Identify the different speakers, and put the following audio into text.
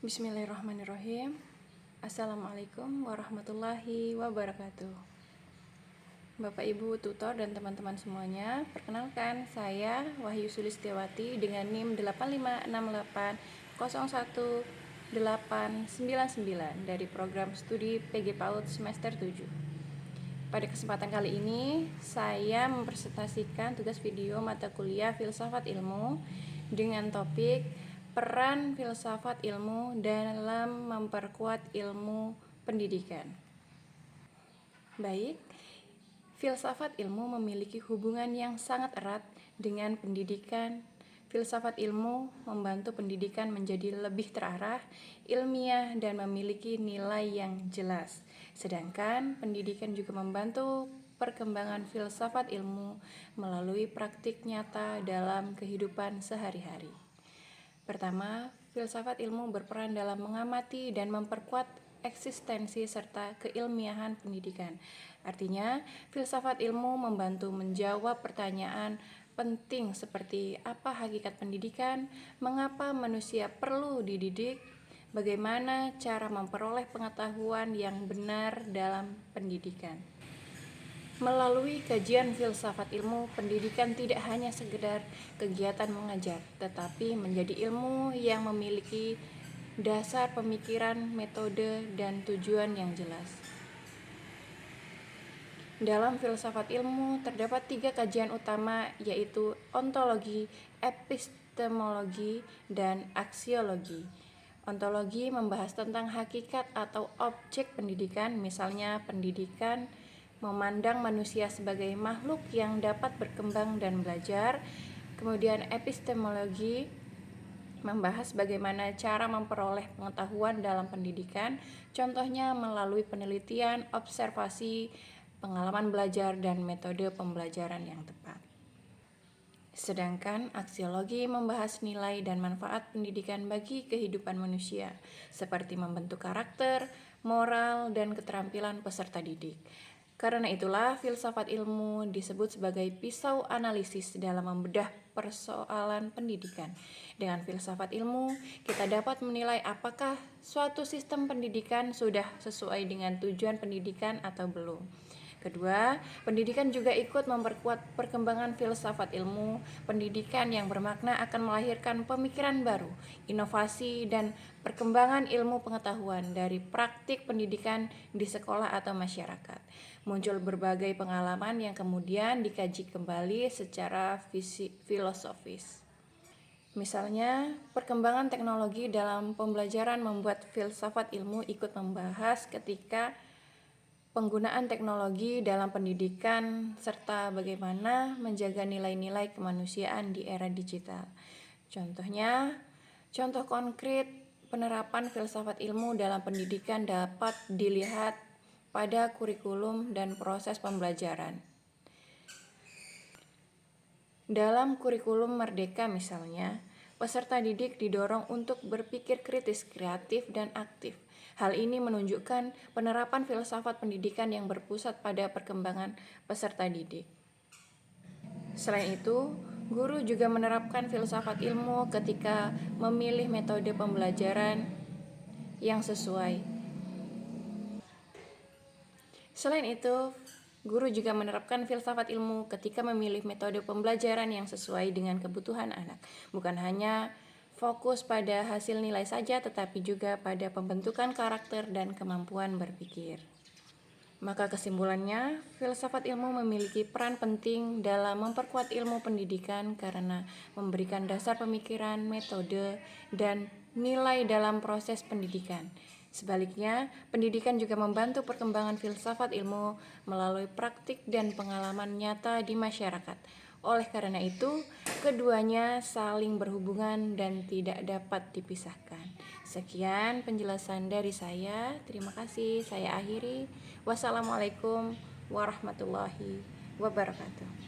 Speaker 1: Bismillahirrahmanirrahim. Assalamualaikum warahmatullahi wabarakatuh. Bapak, Ibu, tutor, dan teman-teman semuanya, perkenalkan saya Wahyu Sulistiawati dengan NIM 8568011899 dari program studi PG PAUD semester 7. Pada kesempatan kali ini, saya mempresentasikan tugas video mata kuliah Filsafat Ilmu dengan topik peran filsafat ilmu dalam memperkuat ilmu pendidikan. Baik, filsafat ilmu memiliki hubungan yang sangat erat dengan pendidikan. Filsafat ilmu membantu pendidikan menjadi lebih terarah, ilmiah, dan memiliki nilai yang jelas. Sedangkan pendidikan juga membantu perkembangan filsafat ilmu melalui praktik nyata dalam kehidupan sehari-hari. Pertama, filsafat ilmu berperan dalam mengamati dan memperkuat eksistensi serta keilmiahan pendidikan. Artinya, filsafat ilmu membantu menjawab pertanyaan penting seperti apa hakikat pendidikan, mengapa manusia perlu dididik, bagaimana cara memperoleh pengetahuan yang benar dalam pendidikan. Melalui kajian filsafat ilmu, pendidikan tidak hanya sekedar kegiatan mengajar, tetapi menjadi ilmu yang memiliki dasar pemikiran, metode, dan tujuan yang jelas. Dalam filsafat ilmu terdapat 3 kajian utama, yaitu ontologi, epistemologi, dan aksiologi. Ontologi membahas tentang hakikat atau objek pendidikan, misalnya pendidikan memandang manusia sebagai makhluk yang dapat berkembang dan belajar. Kemudian epistemologi membahas bagaimana cara memperoleh pengetahuan dalam pendidikan, contohnya melalui penelitian, observasi, pengalaman belajar, dan metode pembelajaran yang tepat. Sedangkan aksiologi membahas nilai dan manfaat pendidikan bagi kehidupan manusia, seperti membentuk karakter, moral, dan keterampilan peserta didik. Karena itulah filsafat ilmu disebut sebagai pisau analisis dalam membedah persoalan pendidikan. Dengan filsafat ilmu, kita dapat menilai apakah suatu sistem pendidikan sudah sesuai dengan tujuan pendidikan atau belum. Kedua, pendidikan juga ikut memperkuat perkembangan filsafat ilmu. Pendidikan yang bermakna akan melahirkan pemikiran baru, inovasi, dan perkembangan ilmu pengetahuan dari praktik pendidikan di sekolah atau masyarakat. Muncul berbagai pengalaman yang kemudian dikaji kembali secara filosofis. Misalnya, perkembangan teknologi dalam pembelajaran membuat filsafat ilmu ikut membahas ketika penggunaan teknologi dalam pendidikan serta bagaimana menjaga nilai-nilai kemanusiaan di era digital. Contoh konkret penerapan filsafat ilmu dalam pendidikan dapat dilihat pada kurikulum dan proses pembelajaran. Dalam kurikulum Merdeka misalnya, peserta didik didorong untuk berpikir kritis, kreatif, dan aktif. Hal ini menunjukkan penerapan filsafat pendidikan yang berpusat pada perkembangan peserta didik. Selain itu, guru juga menerapkan filsafat ilmu ketika memilih metode pembelajaran yang sesuai. Selain itu, guru juga menerapkan filsafat ilmu ketika memilih metode pembelajaran yang sesuai dengan kebutuhan anak, bukan hanya fokus pada hasil nilai saja, tetapi juga pada pembentukan karakter dan kemampuan berpikir. Maka kesimpulannya, filsafat ilmu memiliki peran penting dalam memperkuat ilmu pendidikan karena memberikan dasar pemikiran, metode, dan nilai dalam proses pendidikan. Sebaliknya, pendidikan juga membantu perkembangan filsafat ilmu melalui praktik dan pengalaman nyata di masyarakat. Oleh karena itu, keduanya saling berhubungan dan tidak dapat dipisahkan. Sekian penjelasan dari saya. Terima kasih. Saya akhiri. Wassalamualaikum warahmatullahi wabarakatuh.